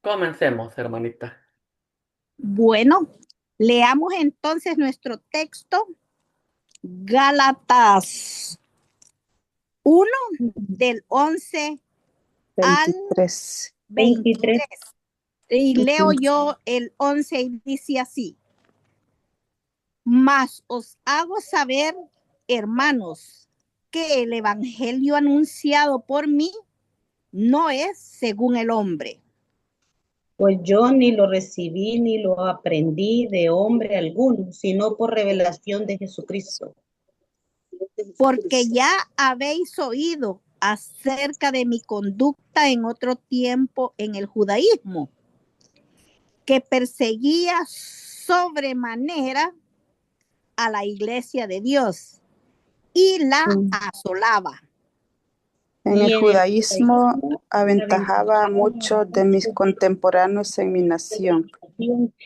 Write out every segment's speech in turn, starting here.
Comencemos, hermanita. Bueno, leamos entonces nuestro texto, Gálatas 1 del 11 al 23. 23. Y leo yo el 11 y dice así: mas os hago saber, hermanos, que el evangelio anunciado por mí no es según el hombre. Pues yo ni lo recibí ni lo aprendí de hombre alguno, sino por revelación de Jesucristo. Porque ya habéis oído acerca de mi conducta en otro tiempo en el judaísmo, que perseguía sobremanera a la iglesia de Dios y la asolaba. En el judaísmo aventajaba a muchos de mis contemporáneos en mi nación,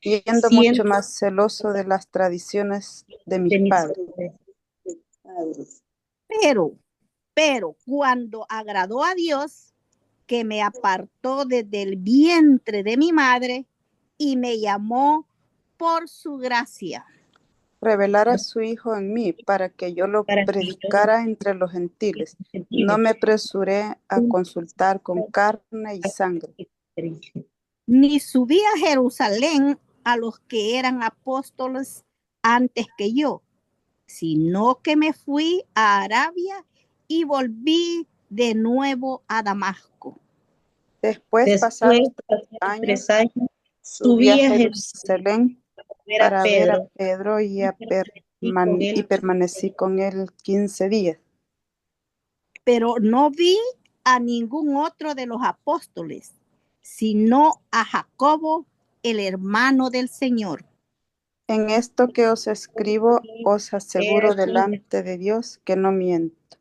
siendo mucho más celoso de las tradiciones de mis padres. Pero cuando agradó a Dios, que me apartó desde el vientre de mi madre y me llamó por su gracia. Revelar a su Hijo en mí para que yo lo predicara entre los gentiles. No me apresuré a consultar con carne y sangre. Ni subí a Jerusalén a los que eran apóstoles antes que yo, sino que me fui a Arabia y volví de nuevo a Damasco. Después, pasados 3 años, subí a Jerusalén para ver a Pedro y permanecí con él 15 días. Pero no vi a ningún otro de los apóstoles, sino a Jacobo, el hermano del Señor. En esto que os escribo, os aseguro delante de Dios que no miento.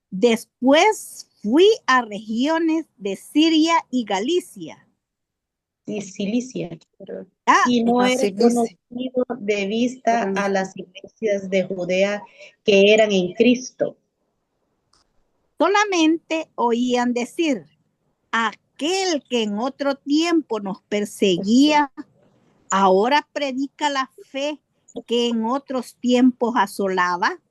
Después fui a regiones de Siria y Galicia. Y Cilicia. Y no he conocido de vista a las iglesias de Judea que eran en Cristo. Solamente oían decir: aquel que en otro tiempo nos perseguía, ahora predica la fe que en otros tiempos asolaba.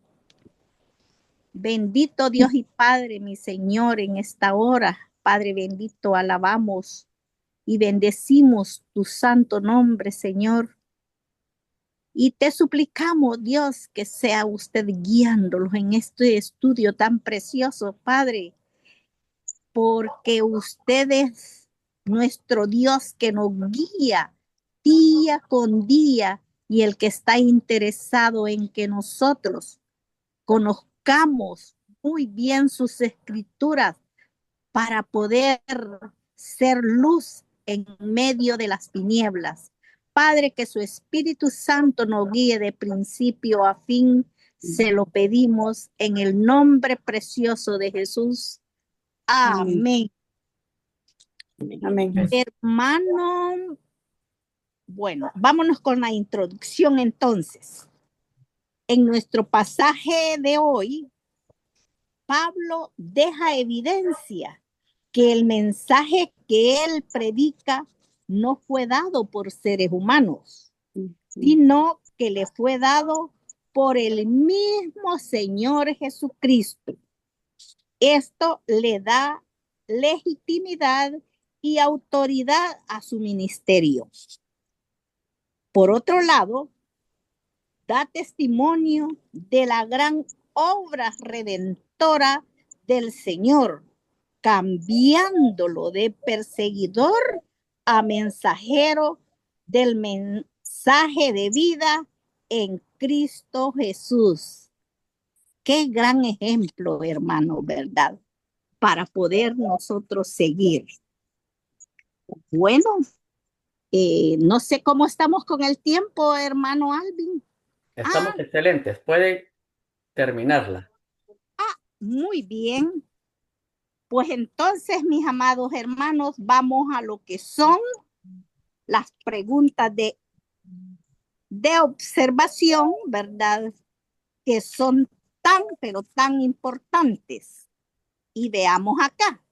Bendito Dios y Padre, mi Señor, en esta hora, Padre bendito, alabamos y bendecimos tu santo nombre, Señor. Y te suplicamos, Dios, que sea usted guiándolos en este estudio tan precioso, Padre, porque usted es nuestro Dios que nos guía día con día y el que está interesado en que nosotros conozcamos muy bien sus escrituras para poder ser luz en medio de las tinieblas. Padre, que su Espíritu Santo nos guíe de principio a fin. Se lo pedimos en el nombre precioso de Jesús. Amén. Amén. Hermano, bueno, vámonos con la introducción entonces. En nuestro pasaje de hoy, Pablo deja evidencia que el mensaje que él predica no fue dado por seres humanos, sino que le fue dado por el mismo Señor Jesucristo. Esto le da legitimidad y autoridad a su ministerio. Por otro lado, da testimonio de la gran obra redentora del Señor, cambiándolo de perseguidor a mensajero del mensaje de vida en Cristo Jesús. Qué gran ejemplo, hermano, ¿verdad? Para poder nosotros seguir. Bueno, no sé cómo estamos con el tiempo, hermano Alvin. Estamos excelentes. Puede terminarla. Muy bien. Pues entonces, mis amados hermanos, vamos a lo que son las preguntas de observación, ¿verdad? Que son tan, pero tan importantes. Y veamos acá.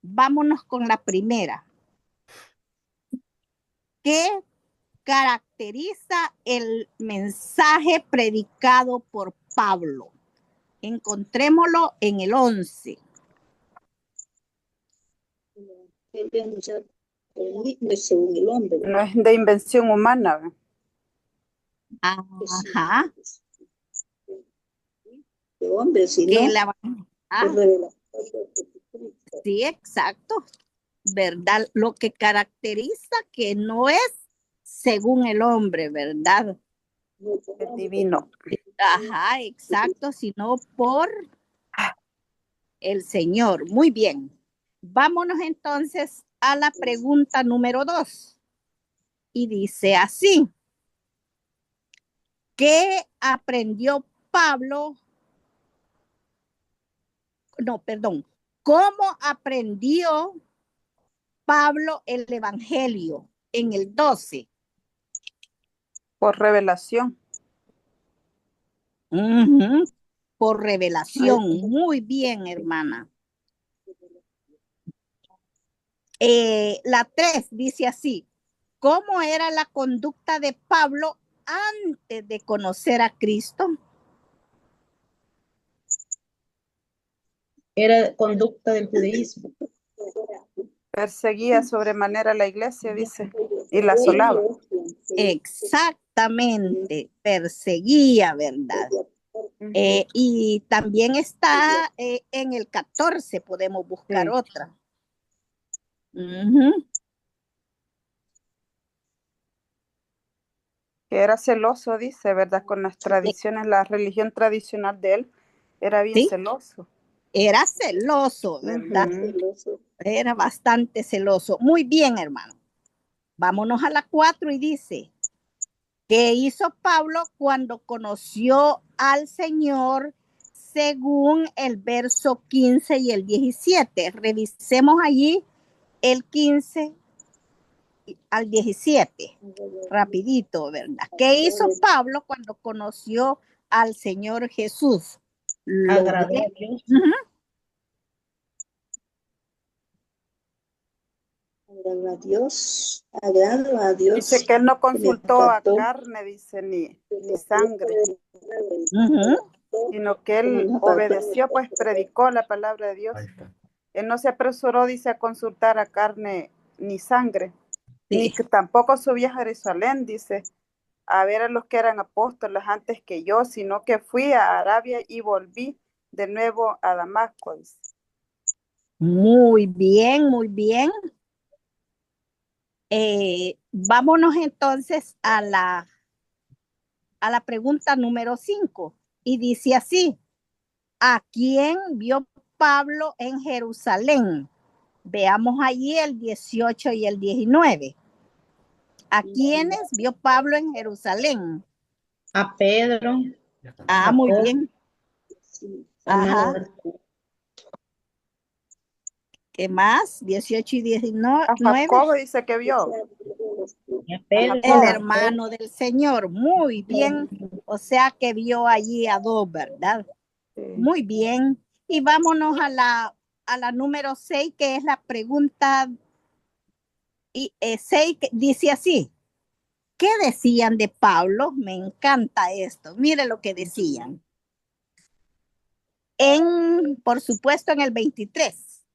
Vámonos con la primera. ¿Qué caracteriza el mensaje predicado por Pablo? Encontrémoslo en el 11. No es de invención humana, ¿ve? Ajá. Que la sí, exacto. ¿Verdad? Lo que caracteriza que no es según el hombre, ¿verdad? Es divino. Ajá, exacto, sino por el Señor. Muy bien. Vámonos entonces a la pregunta número 2. Y dice así: ¿qué aprendió Pablo? No, perdón. ¿Cómo aprendió Pablo el Evangelio? En el 12. Por revelación. Por revelación. Muy bien, hermana. La 3 dice así: ¿cómo era la conducta de Pablo antes de conocer a Cristo? era conducta del judaísmo. Perseguía sobremanera la iglesia, dice, y la asolaba. Exactamente, perseguía, ¿verdad? Y también está en el 14, podemos buscar otra. Que era celoso, dice, ¿verdad? Con las tradiciones, la religión tradicional de él, era bien celoso. Era celoso, ¿verdad? Era bastante celoso. Muy bien, hermano. Vámonos a la 4 y dice: ¿qué hizo Pablo cuando conoció al Señor según el verso 15 y el 17? Revisemos allí el 15 al 17, rapidito, ¿verdad? ¿Qué hizo Pablo cuando conoció al Señor Jesús? Agradó a Dios. Agrado a Dios. Dice que él no consultó a carne, dice, ni sangre, sino que él obedeció, pues predicó la palabra de Dios. Él no se apresuró, dice, a consultar a carne ni sangre, ni que tampoco subí a Jerusalén, dice, a ver a los que eran apóstoles antes que yo, sino que fui a Arabia y volví de nuevo a Damasco, dice. Muy bien, muy bien. Vámonos entonces a la pregunta número 5. Y dice así: ¿a quién vio Pablo en Jerusalén? Veamos allí el 18 y el 19. ¿A quiénes vio Pablo en Jerusalén? A Pedro. Muy bien. Ajá. ¿Qué más? 18 y 19. A Jacobo dice que vio. El hermano del Señor. Muy bien. O sea que vio allí a dos, ¿verdad? Muy bien. Y vámonos a la número 6, que es la pregunta 6, que dice así: ¿qué decían de Pablo? Me encanta esto. Mire lo que decían. Por supuesto, en el 23.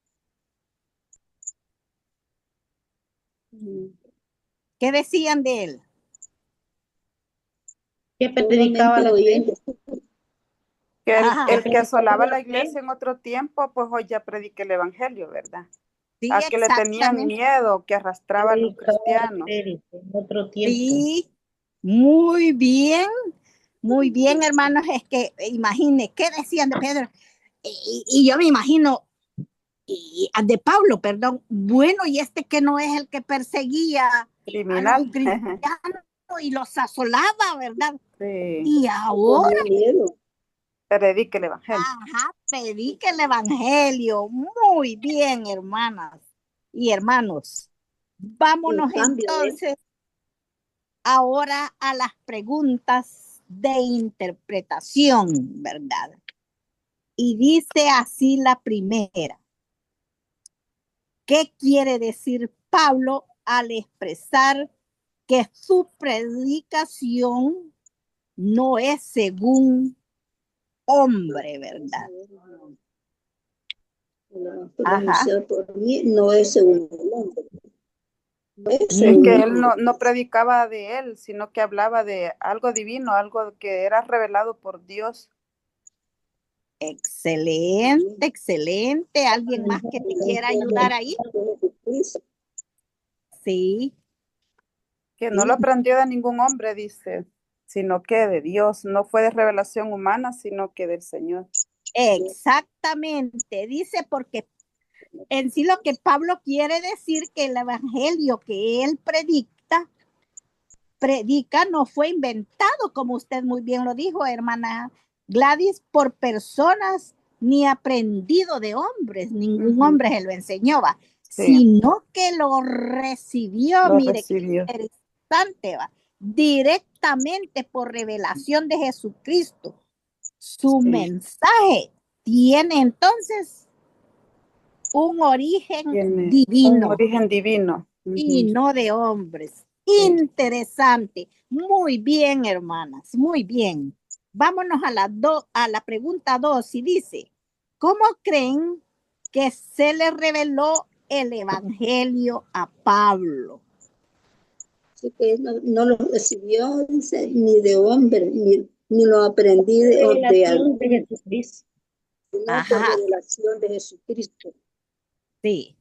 ¿Qué decían de él? Que predicaba la iglesia. Que el que asolaba la iglesia en otro tiempo, pues hoy ya predica el evangelio, ¿verdad? Sí, a que le tenían miedo, que arrastrar a los cristianos. En otro tiempo. Sí, muy bien, hermanos. Es que imagine, ¿qué decían de Pedro? Y yo me imagino, de Pablo, perdón. Bueno, y este que no es el que perseguía criminal a los cristianos y los asolaba, ¿verdad? Sí. Y ahora predique el evangelio. Ajá, predique el evangelio. Muy bien, hermanas y hermanos. Vámonos entonces ahora a las preguntas de interpretación, ¿verdad? Y dice así la primera: ¿Qué quiere decir Pablo al expresar que su predicación no es según hombre, verdad? Ajá. Por mí no es según el hombre. No es Es según que el él hombre. no predicaba de él, sino que hablaba de algo divino, algo que era revelado por Dios. Excelente, excelente. ¿Alguien más que te quiera ayudar ahí? Sí. Que no lo aprendió de ningún hombre, dice, sino que de Dios. No fue de revelación humana, sino que del Señor. Exactamente. Dice porque en sí lo que Pablo quiere decir que el evangelio que él predica no fue inventado, como usted muy bien lo dijo, hermana Gladys, por personas ni aprendido de hombres, ningún hombre se lo enseñó, va, Sí, sino que lo recibió, lo mire, qué recibió. interesante, va, directamente por revelación de Jesucristo. Su Sí. mensaje tiene entonces un origen Tiene divino un origen divino. y no de hombres. Interesante. Muy bien, hermanas, muy bien. Vámonos a la pregunta 2 y dice, ¿cómo creen que se le reveló el evangelio a Pablo? Así que no lo recibió, dice, ni de hombre, ni lo aprendí de Jesucristo, sino por revelación de Jesucristo. Sí.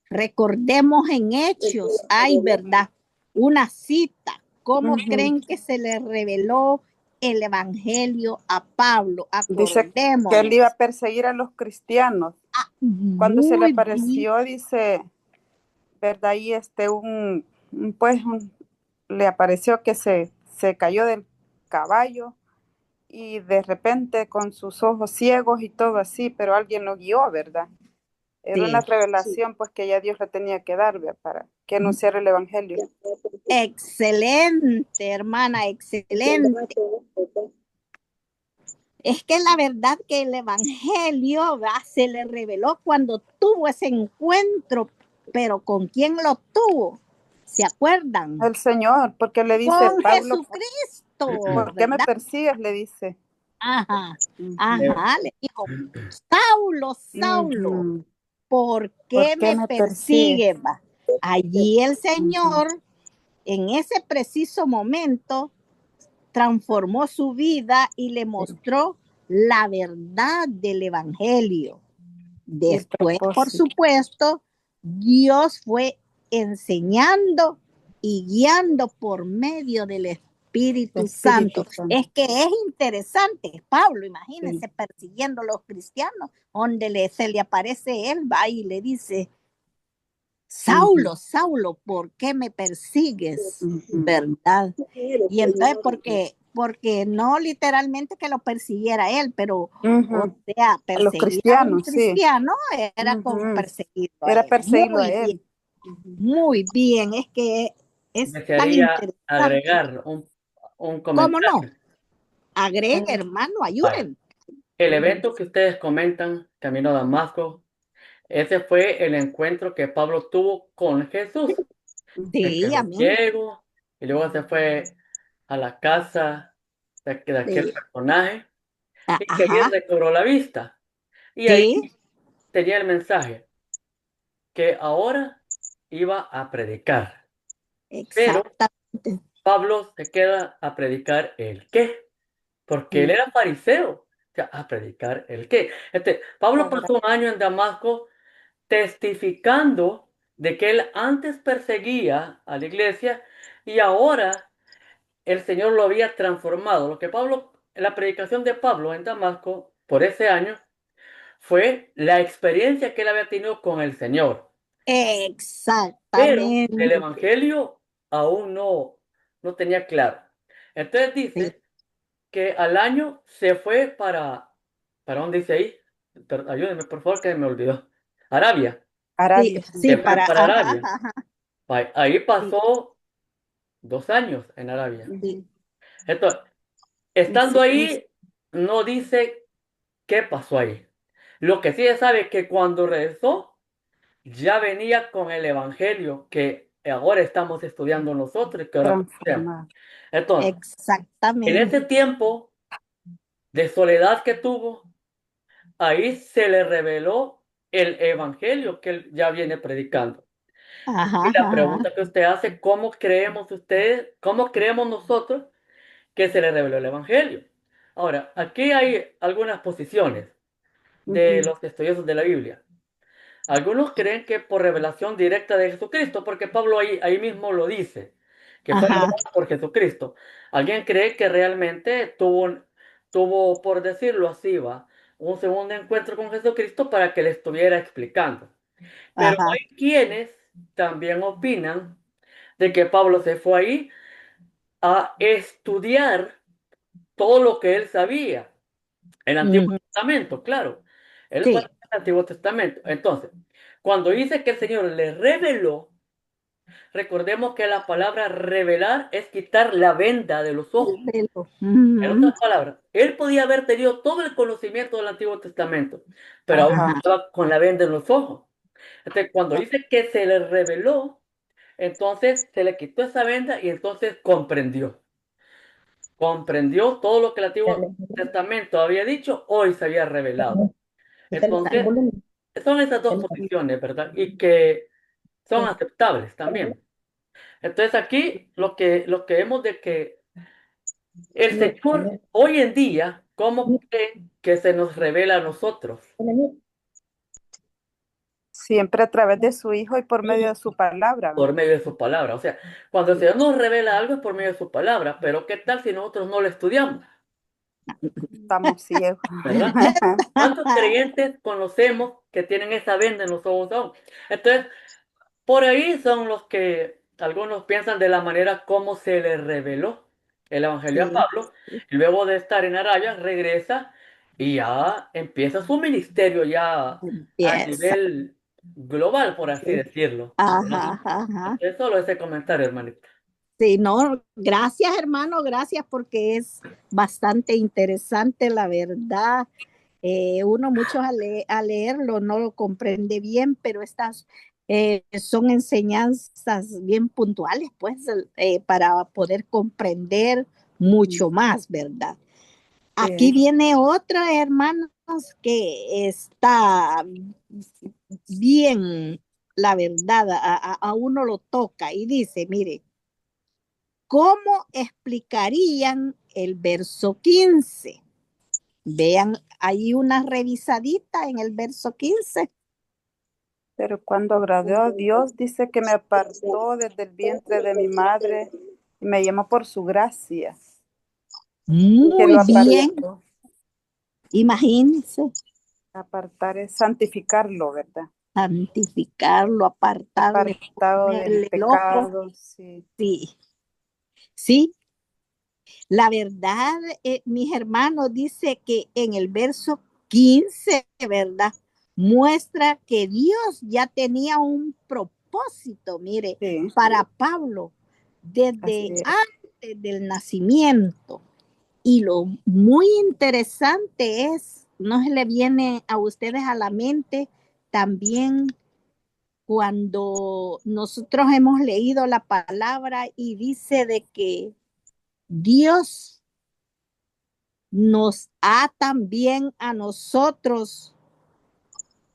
Recordemos en Hechos, hay verdad, una cita. ¿Cómo creen que se le reveló el evangelio a Pablo? Dice Acordémonos. que él iba a perseguir a los cristianos. Cuando se le apareció, dice, ¿verdad? Ahí le apareció que se cayó del caballo y de repente con sus ojos ciegos y todo así, pero alguien lo guió, ¿verdad? Era una revelación pues que ya Dios le tenía que dar, ¿verdad? Para que anunciara el evangelio. Excelente, hermana, excelente. Es que la verdad que el evangelio se le reveló cuando tuvo ese encuentro, pero ¿con quién lo tuvo? ¿Se acuerdan? El Señor, porque le dice, con Pablo, Jesucristo. ¿por qué me persigues? Le dice. Ajá, le dijo, Saulo, Saulo, ¿por qué me persigues? Allí el Señor, en ese preciso momento, transformó su vida y le mostró la verdad del evangelio. Después, por supuesto, Dios fue enseñando y guiando por medio del Espíritu Santo. Es que es interesante, Pablo, imagínense, persiguiendo a los cristianos, donde se le aparece él, va y le dice, Saulo, Saulo, ¿por qué me persigues? ¿Verdad? Y entonces, porque no literalmente que lo persiguiera él, pero, o sea, perseguir a un cristiano era como perseguirlo a él. Era perseguirlo a él. Muy bien, es que es tan interesante. Agregar un comentario. ¿Cómo no? Agregue, hermano, ayuden. El evento que ustedes comentan, Camino a Damasco, ese fue el encuentro que Pablo tuvo con Jesús. Sí, amén. Ciego, y luego se fue a la casa de aquel personaje y que bien recobró la vista. Y ahí tenía el mensaje que ahora iba a predicar. Pero Pablo se queda a predicar el qué, porque él era fariseo. O sea, a predicar el qué. Pablo pasó un año en Damasco testificando de que él antes perseguía a la iglesia y ahora el Señor lo había transformado. La predicación de Pablo en Damasco por ese año fue la experiencia que él había tenido con el Señor. Pero el evangelio aún no tenía claro. Entonces dice que al año se fue ¿para dónde dice ahí? Ayúdenme por favor que me olvidó. Arabia. Arabia. Se fue para Arabia. Ahí pasó 2 años en Arabia. Entonces, estando ahí, no dice qué pasó ahí. Lo que sí se sabe es que cuando regresó, ya venía con el evangelio que ahora estamos estudiando nosotros y que ahora conocemos. Entonces, en exactamente. ese tiempo de soledad que tuvo, ahí se le reveló el evangelio que él ya viene predicando. Ajá, Y la ajá. pregunta que usted hace, ¿cómo creemos ustedes, cómo creemos nosotros que se le reveló el evangelio? Ahora, aquí hay algunas posiciones de los estudiosos de la Biblia. Algunos creen que por revelación directa de Jesucristo, porque Pablo ahí mismo lo dice, que fue Ajá. revelado por Jesucristo. Alguien cree que realmente tuvo, por decirlo así, un segundo encuentro con Jesucristo para que le estuviera explicando. Pero Ajá. hay quienes también opinan de que Pablo se fue ahí a estudiar todo lo que él sabía. El Antiguo Testamento, claro. Él fue Sí. al Antiguo Testamento. Entonces, cuando dice que el Señor le reveló, recordemos que la palabra revelar es quitar la venda de los ojos. En otras palabras, él podía haber tenido todo el conocimiento del Antiguo Testamento, pero ahora estaba con la venda en los ojos. Entonces, cuando dice que se le reveló, entonces se le quitó esa venda y entonces comprendió. Comprendió todo lo que el Antiguo Testamento había dicho, hoy se había revelado. Entonces, son esas dos posiciones, ¿verdad? Y que son aceptables también. Entonces aquí lo que vemos de que el Señor hoy en día, ¿cómo cree que se nos revela a nosotros? Siempre a través de su Hijo y por medio de su palabra. Por medio de su palabra. O sea, cuando el Señor nos revela algo es por medio de su palabra, pero ¿qué tal si nosotros no lo estudiamos? Estamos ciegos. ¿Verdad? ¿Cuántos creyentes conocemos que tienen esa venda en los ojos aún? Entonces, por ahí son los que algunos piensan de la manera como se le reveló el Evangelio a Pablo, y luego de estar en Arabia regresa y ya empieza su ministerio ya a nivel global, por así decirlo. Ajá, ajá. Es solo ese comentario, hermanita. Sí, no, gracias hermano, gracias porque es bastante interesante la verdad. Uno muchos a leerlo no lo comprende bien, pero estas son enseñanzas bien puntuales, pues, para poder comprender mucho más, ¿verdad? Aquí viene otra, hermanos, que está bien, la verdad, a uno lo toca y dice, mire, ¿cómo explicarían el verso 15? Vean, hay una revisadita en el verso 15. Pero cuando agradó a Dios, dice que me apartó desde el vientre de mi madre y me llamó por su gracia. Muy bien. Imagínense. Apartar es santificarlo, ¿verdad? Santificarlo, apartarle. Apartado del pecado, sí. Sí. Sí. La verdad, mis hermanos, dice que en el verso 15, ¿verdad? Muestra que Dios ya tenía un propósito, mire, para Pablo desde antes del nacimiento. Y lo muy interesante es, no se le viene a ustedes a la mente también cuando nosotros hemos leído la palabra y dice de que Dios nos ha también a nosotros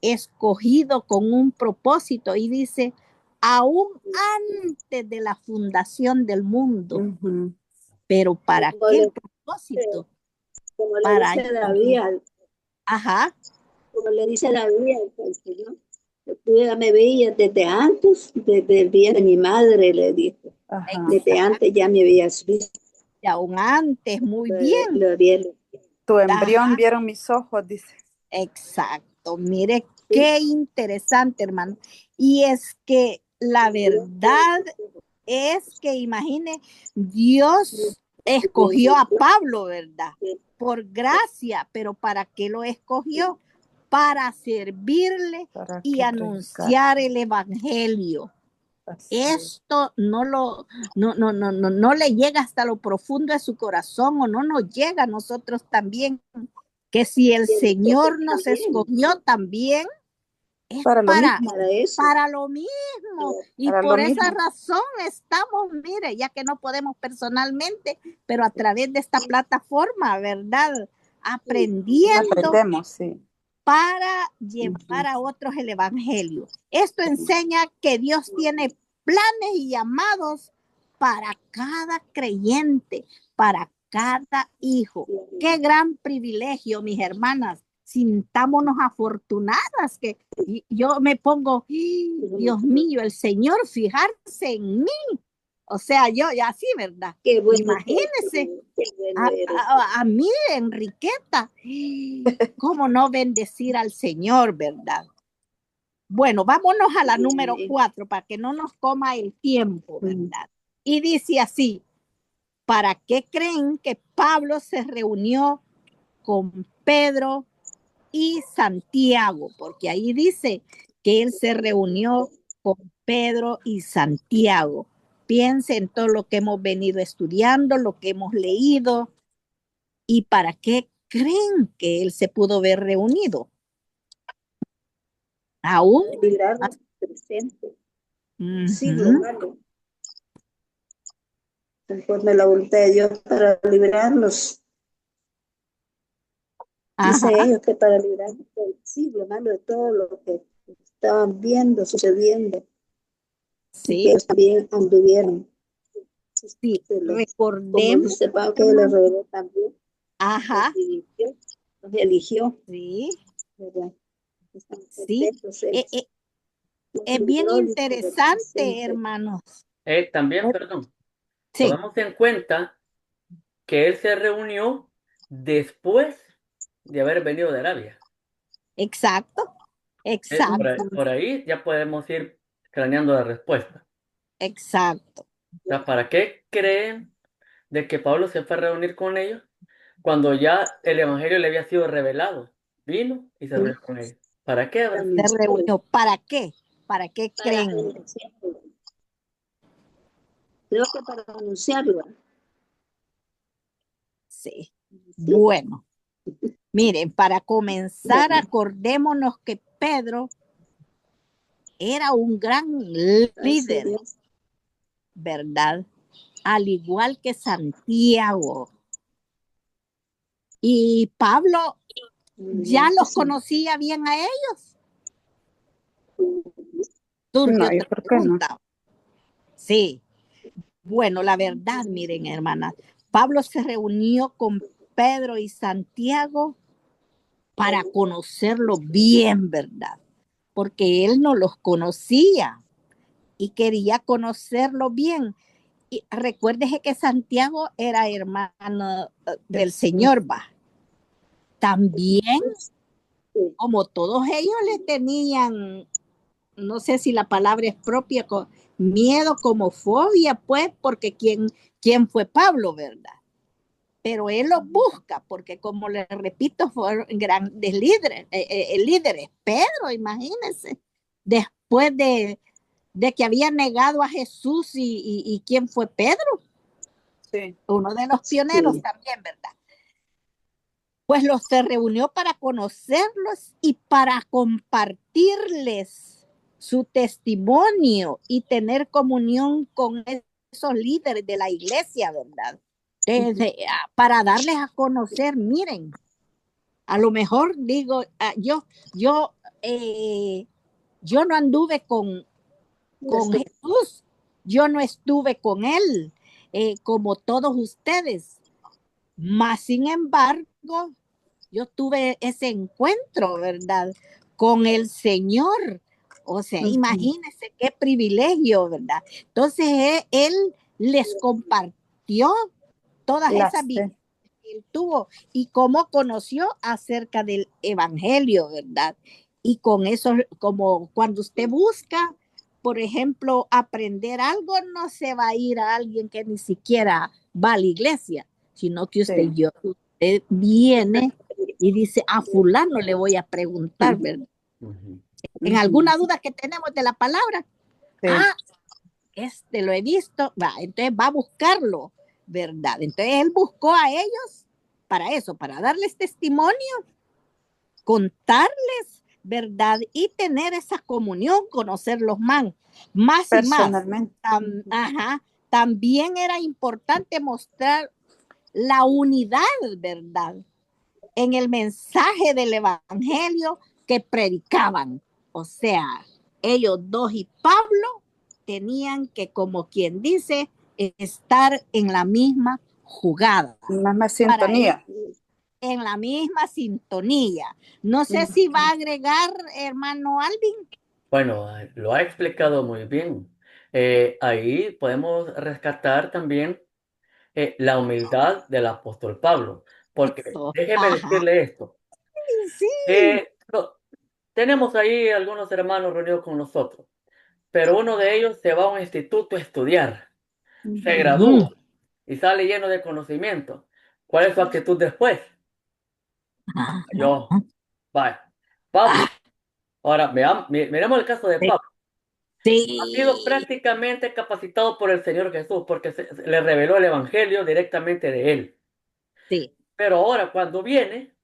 escogido con un propósito y dice, aún antes de la fundación del mundo. Pero ¿para qué propósito? Como le dice David, ajá. Como le dice David al Señor, tú ya me veías desde antes, desde el día de mi madre, le dijo. Desde antes ya me habías visto. Y aún antes, muy bien. Tu embrión vieron mis ojos, dice. Exacto, mire qué interesante, hermano. Y es que la verdad es que imagine, Dios escogió a Pablo, ¿verdad? Por gracia, pero ¿para qué lo escogió? Para servirle y anunciar el evangelio. Esto no le llega hasta lo profundo de su corazón o no nos llega a nosotros también, que si el Señor nos escogió también Es para lo mismo. para lo mismo. Y Para por lo esa mismo. razón estamos, mire, ya que no podemos personalmente, pero a través de esta plataforma, ¿verdad? Aprendiendo Aprendemos, sí. para llevar a otros el evangelio. Esto enseña que Dios tiene planes y llamados para cada creyente, para cada hijo. Qué gran privilegio, mis hermanas. Sintámonos afortunadas, que yo me pongo, Dios mío, el Señor fijarse en mí. O sea, yo así, ¿verdad? Qué bueno, imagínense qué bueno a mí, Enriqueta, cómo no bendecir al Señor, ¿verdad? Bueno, vámonos a la número 4 para que no nos coma el tiempo, ¿verdad? Y dice así, ¿para qué creen que Pablo se reunió con Pedro y Santiago? Porque ahí dice que él se reunió con Pedro y Santiago. Piense en todo lo que hemos venido estudiando, lo que hemos leído, y para qué creen que él se pudo ver reunido. Aún librarnos presente. Sí, hermano. Conforme la voluntad de Dios para librarnos. Dice ellos que para librarnos del siglo, hermano, de todo lo que estaban viendo, sucediendo. Sí. Que ellos también anduvieron. Sí, recordemos. Como dice Pablo, que le reveló también. Ajá. Los eligió. Sí. ¿Verdad? Sí. Es bien interesante, hermanos. También, perdón. Sí. Tomamos en cuenta que él se reunió después de haber venido de Arabia. Exacto. Exacto. Por ahí ya podemos ir craneando la respuesta. Exacto. O sea, ¿para qué creen de que Pablo se fue a reunir con ellos cuando ya el evangelio le había sido revelado? Vino y se reunió con ellos. ¿Para qué? Se reunió. ¿Para qué? ¿Para qué creen? Creo que para anunciarlo. Sí. Bueno, miren, para comenzar, acordémonos que Pedro era un gran líder, ¿verdad? Al igual que Santiago. Y Pablo ya los conocía bien a ellos. No, yo creo que no. Sí. Bueno, la verdad, miren, hermanas, Pablo se reunió con Pedro y Santiago para conocerlo bien, ¿verdad? Porque él no los conocía y quería conocerlo bien. Y recuérdese que Santiago era hermano del Señor, va. También, como todos ellos le tenían, no sé si la palabra es propia, miedo como fobia, pues, porque ¿quién fue Pablo, verdad? Pero él los busca, porque como les repito, fueron grandes líderes. Pedro, imagínense, después de que había negado a Jesús y ¿quién fue Pedro? Sí. Uno de los pioneros también, ¿verdad? Pues los se reunió para conocerlos y para compartirles su testimonio y tener comunión con esos líderes de la iglesia, ¿verdad? Para darles a conocer, miren, a lo mejor digo, yo no anduve con Jesús, yo no estuve con él, como todos ustedes, mas sin embargo, yo tuve ese encuentro, ¿verdad? Con el Señor. O sea, imagínense qué privilegio, ¿verdad? Entonces, él les compartió todas esas vidas que él tuvo y cómo conoció acerca del evangelio, ¿verdad? Y con eso, como cuando usted busca, por ejemplo, aprender algo, no se va a ir a alguien que ni siquiera va a la iglesia, sino que usted viene y dice, a fulano le voy a preguntar, ¿verdad? En alguna duda que tenemos de la palabra, lo he visto, entonces va a buscarlo, ¿verdad? Entonces él buscó a ellos para eso, para darles testimonio, contarles ¿verdad? Y tener esa comunión, conocerlos más y más. Personalmente. Ajá. También era importante mostrar la unidad, ¿verdad? En el mensaje del evangelio que predicaban. O sea, ellos dos y Pablo tenían que, como quien dice, estar en la misma jugada. En la misma sintonía. En la misma sintonía. No sé si va a agregar, hermano Alvin. Bueno, lo ha explicado muy bien. Ahí podemos rescatar también la humildad del apóstol Pablo, porque déjeme decirle esto. Sí. Tenemos ahí algunos hermanos reunidos con nosotros, pero uno de ellos se va a un instituto a estudiar, se gradúa y sale lleno de conocimiento. ¿Cuál es su actitud después? Vaya, Pablo. Ahora, miremos el caso de Pablo. Sí. Ha sido prácticamente capacitado por el Señor Jesús porque le reveló el Evangelio directamente de él. Sí. Pero ahora cuando viene,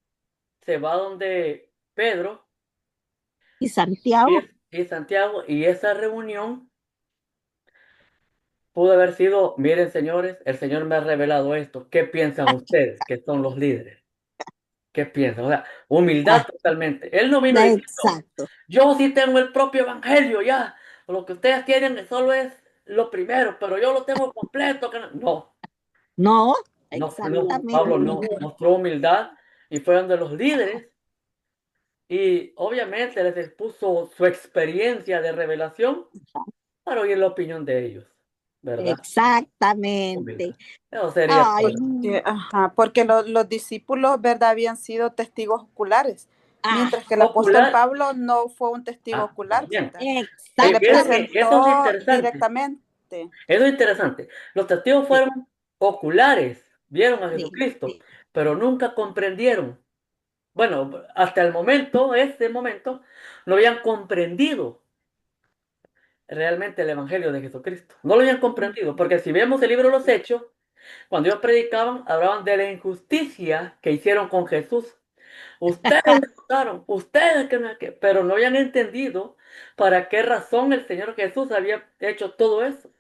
se va donde Pedro y Santiago. Y Santiago, y esa reunión pudo haber sido, miren señores, el Señor me ha revelado esto. ¿Qué piensan ustedes que son los líderes? ¿Qué piensan? O sea, humildad totalmente. Él no vino diciendo, yo sí tengo el propio evangelio ya. Lo que ustedes tienen solo es lo primero, pero yo lo tengo completo. No, Exactamente. Pablo no mostró humildad y fue donde los líderes y obviamente les expuso su experiencia de revelación para oír la opinión de ellos, ¿verdad? Exactamente. Eso sería porque los discípulos, ¿verdad? Habían sido testigos oculares, mientras que el apóstol Pablo no fue un testigo ocular, ¿verdad? Se le presentó directamente. Eso es interesante. Los testigos fueron oculares, vieron a Jesucristo, pero nunca comprendieron. Bueno, hasta el momento, este momento, no habían comprendido realmente el Evangelio de Jesucristo. No lo habían comprendido, porque si vemos el libro de los Hechos, cuando ellos predicaban, hablaban de la injusticia que hicieron con Jesús. Ustedes le votaron, ustedes pero no habían entendido para qué razón el Señor Jesús había hecho todo eso.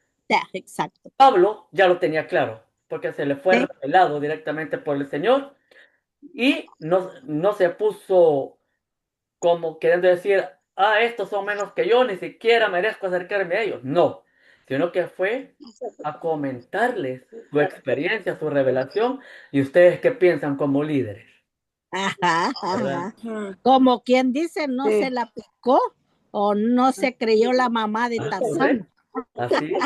Exacto. Pablo ya lo tenía claro, porque se le fue revelado directamente por el Señor y no se puso como queriendo decir, estos son menos que yo, ni siquiera merezco acercarme a ellos. No, sino que fue a comentarles su experiencia, su revelación, y ustedes qué piensan como líderes. Ajá. Como quien dice, no se la picó o no se creyó la mamá de Tarzán. Así es.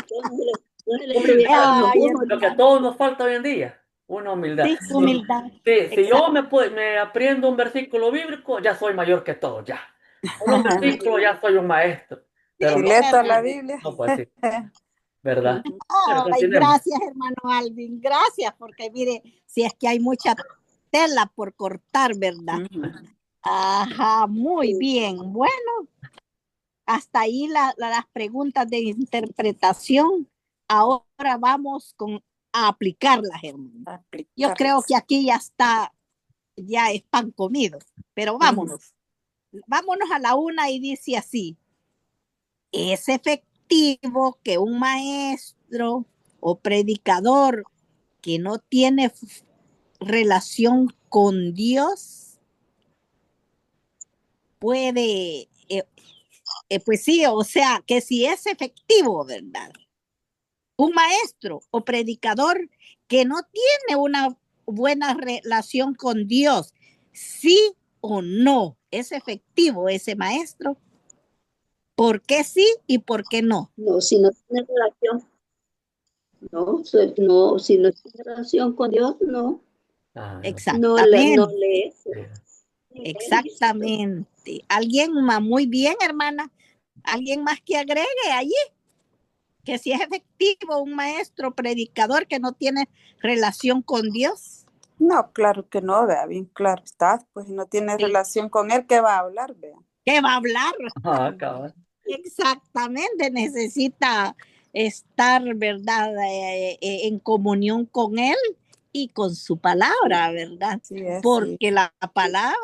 Humildad, lo que a todos nos falta hoy en día, una humildad. Sí, humildad. Si yo me aprendo un versículo bíblico, ya soy mayor que todos, ya. Con un versículo ya soy un maestro. Pero no, toda la Biblia. No, pues sí. ¿Verdad? Ay, gracias, hermano Alvin, gracias, porque mire, si es que hay mucha tela por cortar, ¿verdad? Ajá, muy bien. Bueno, hasta ahí las preguntas de interpretación. Ahora vamos a aplicarlas, hermano. Yo creo que aquí ya es pan comido, pero vámonos. Vámonos a la una y dice así: es efectivo que un maestro o predicador que no tiene relación con Dios puede, pues sí, o sea, que si es efectivo, ¿verdad? Un maestro o predicador que no tiene una buena relación con Dios, sí o no, es efectivo ese maestro. ¿Por qué sí y por qué no? No, si no tiene relación. No, si no tiene relación con Dios, no. Exactamente. No lee. Exactamente. ¿Alguien más? Muy bien, hermana. ¿Alguien más que agregue allí? Que si es efectivo un maestro predicador que no tiene relación con Dios. No, claro que no, vea, bien claro está, pues no tiene relación con él, ¿qué va a hablar, vea? ¿Qué va a hablar? Cabal. Exactamente, necesita estar, ¿verdad?, en comunión con él y con su palabra, ¿verdad? Sí, sí. Porque la palabra,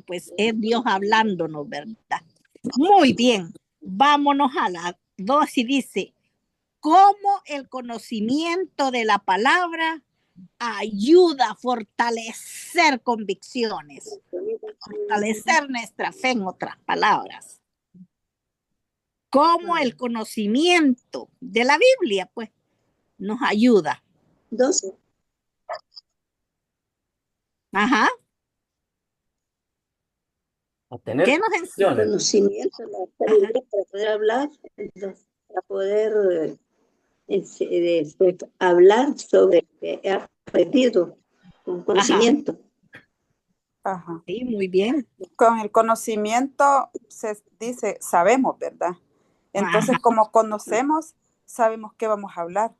pues, es Dios hablándonos, ¿verdad? Muy bien, vámonos a la 2 y dice, ¿cómo el conocimiento de la palabra ayuda a fortalecer convicciones? Fortalecer nuestra fe, en otras palabras. ¿Cómo el conocimiento de la Biblia, pues, nos ayuda? 12. Ajá. A tener ¿Qué nos enseña? Conocimiento, la sabiduría para poder hablar, para poder hablar sobre lo que he aprendido con conocimiento. Ajá. Sí, muy bien. Con el conocimiento se dice, sabemos, ¿verdad? Entonces, como conocemos, sabemos qué vamos a hablar,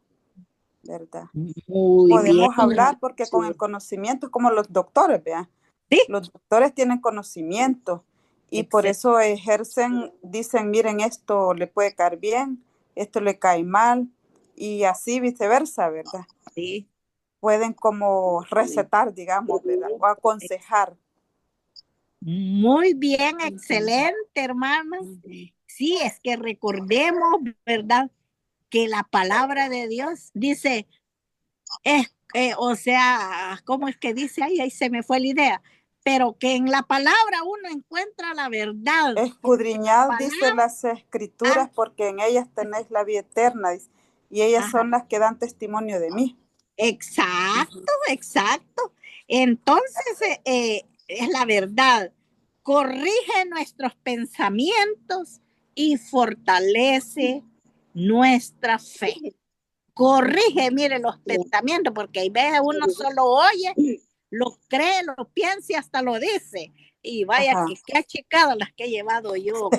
¿verdad? Muy Podemos bien. hablar porque con el conocimiento es como los doctores, ¿verdad? Sí. Los doctores tienen conocimiento y por eso ejercen, dicen, miren, esto le puede caer bien, esto le cae mal y así viceversa, ¿verdad? Sí. Pueden como recetar, digamos, ¿verdad? O aconsejar. Muy bien, excelente, hermanas. Sí, es que recordemos, ¿verdad? Que la palabra de Dios dice, o sea, ¿cómo es que dice? Ahí se me fue la idea. Pero que en la palabra uno encuentra la verdad. Escudriñad, dice las escrituras, porque en ellas tenéis la vida eterna, dice, y ellas son las que dan testimonio de mí. Exacto, exacto. Entonces, es la verdad. Corrige nuestros pensamientos y fortalece nuestra fe. Corrige, mire, los pensamientos, porque hay veces uno solo oye, lo cree, lo piensa y hasta lo dice. Y vaya, que qué achicadas las que he llevado yo.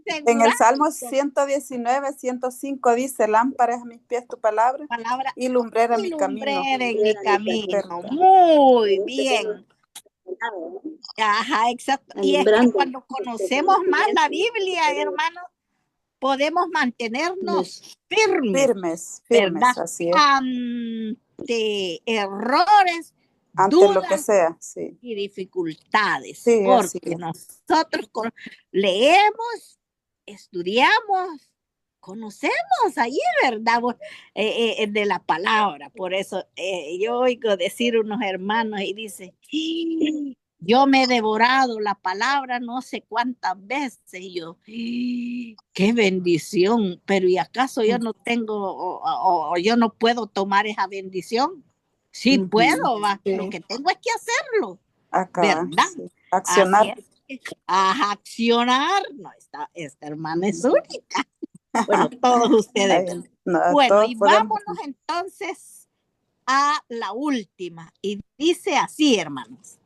En el Salmo 119, 105 dice, lámpara es a mis pies tu palabra y lumbrera mi camino. En mi camino. Muy bien. Ajá, exacto. Y es que cuando conocemos más la Biblia, hermanos, podemos mantenernos firmes, ¿verdad? Así es. Ante errores, ante dudas, lo que sea, sí. Y dificultades. Sí, porque nosotros leemos, estudiamos, conocemos ahí, ¿verdad? De la palabra. Por eso yo oigo decir unos hermanos y dice, yo me he devorado la palabra no sé cuántas veces. Y yo, qué bendición, pero ¿y acaso yo no tengo o yo no puedo tomar esa bendición? Sí puedo, va. Sí. Lo que tengo es que hacerlo. Acá, ¿verdad? Sí. Accionar. Accionar. No, esta hermana es única. Bueno, todos ustedes. Bueno, todos y vámonos entonces a la última. Y dice así, hermanos.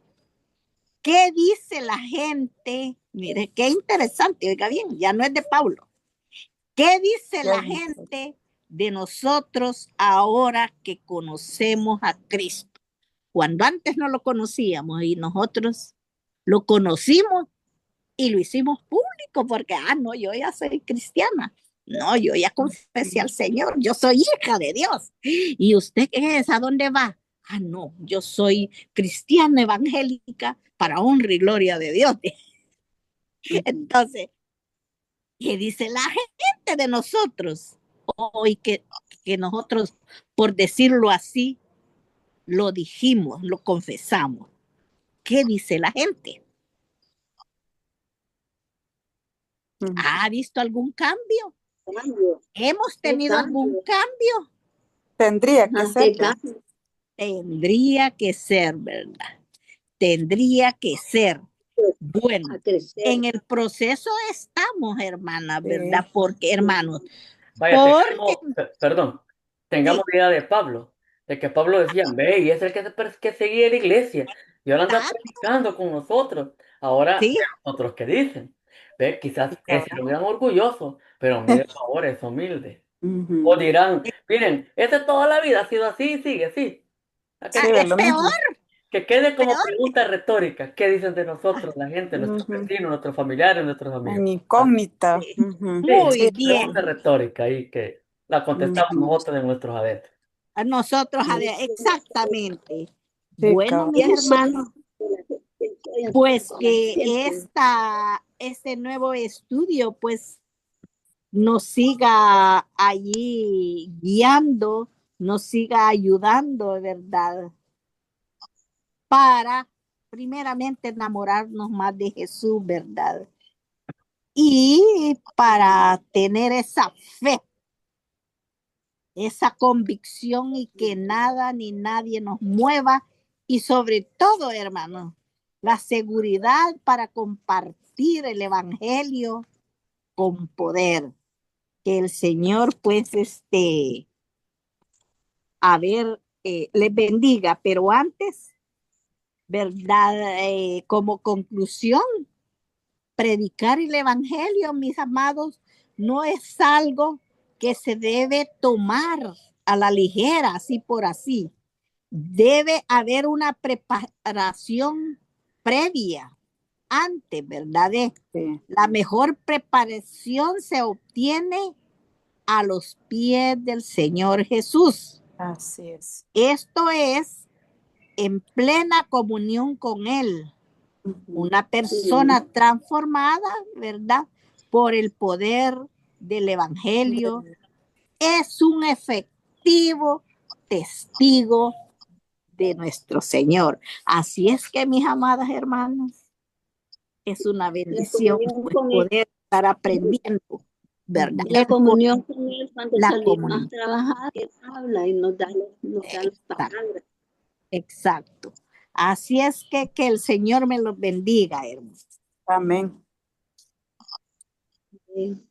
¿Qué dice la gente? Mire, qué interesante, oiga bien, ya no es de Pablo. ¿Qué dice la gente de nosotros ahora que conocemos a Cristo? Cuando antes no lo conocíamos y nosotros lo conocimos y lo hicimos público porque, no, yo ya soy cristiana. No, yo ya confesé al Señor, yo soy hija de Dios. ¿Y usted qué es? ¿A dónde va? No, yo soy cristiana evangélica para honra y gloria de Dios. Entonces, ¿qué dice la gente de nosotros? Hoy que nosotros, por decirlo así, lo dijimos, lo confesamos. ¿Qué dice la gente? ¿Ha visto algún cambio? ¿Hemos tenido algún cambio? Tendría que ser. Tendría que ser, ¿verdad? Tendría que ser. Bueno, en el proceso estamos, hermanas, ¿verdad? Porque, hermanos, tengamos idea de Pablo, de que Pablo decía, ve, y es el que seguía la iglesia, y ahora anda predicando con nosotros. Ahora, otros que dicen, ve, quizás ese lo vean orgulloso, pero miren, ahora es humilde. O dirán, miren, toda la vida ha sido así y sigue así. Es peor. Que quede como pregunta retórica. ¿Qué dicen de nosotros, la gente, nuestros vecinos, nuestros familiares, nuestros amigos? Una incógnita. Muy bien. Pregunta retórica y que la contestamos nosotros de nuestros adentros. A nosotros, exactamente. Bueno, mis hermanos, pues que este nuevo estudio, pues, nos siga allí guiando, nos siga ayudando, ¿verdad? Para, primeramente, enamorarnos más de Jesús, ¿verdad? Y para tener esa fe, esa convicción y que nada ni nadie nos mueva. Y sobre todo, hermano, la seguridad para compartir el evangelio con poder. Que el Señor, pues, a ver, les bendiga. Pero antes, ¿verdad? Como conclusión, predicar el evangelio, mis amados, no es algo que se debe tomar a la ligera, así por así. Debe haber una preparación previa antes, ¿verdad? Sí. La mejor preparación se obtiene a los pies del Señor Jesús. Así es. Esto es en plena comunión con Él. Una persona transformada, ¿verdad? Por el poder del evangelio, es un efectivo testigo de nuestro Señor. Así es que, mis amadas hermanas, es una bendición pues, poder estar aprendiendo, ¿verdad? La comunión con Él cuando salimos a trabajar, Él habla y nos da las palabras. Exacto. Así es que el Señor me los bendiga, hermanos. Amén. Sí.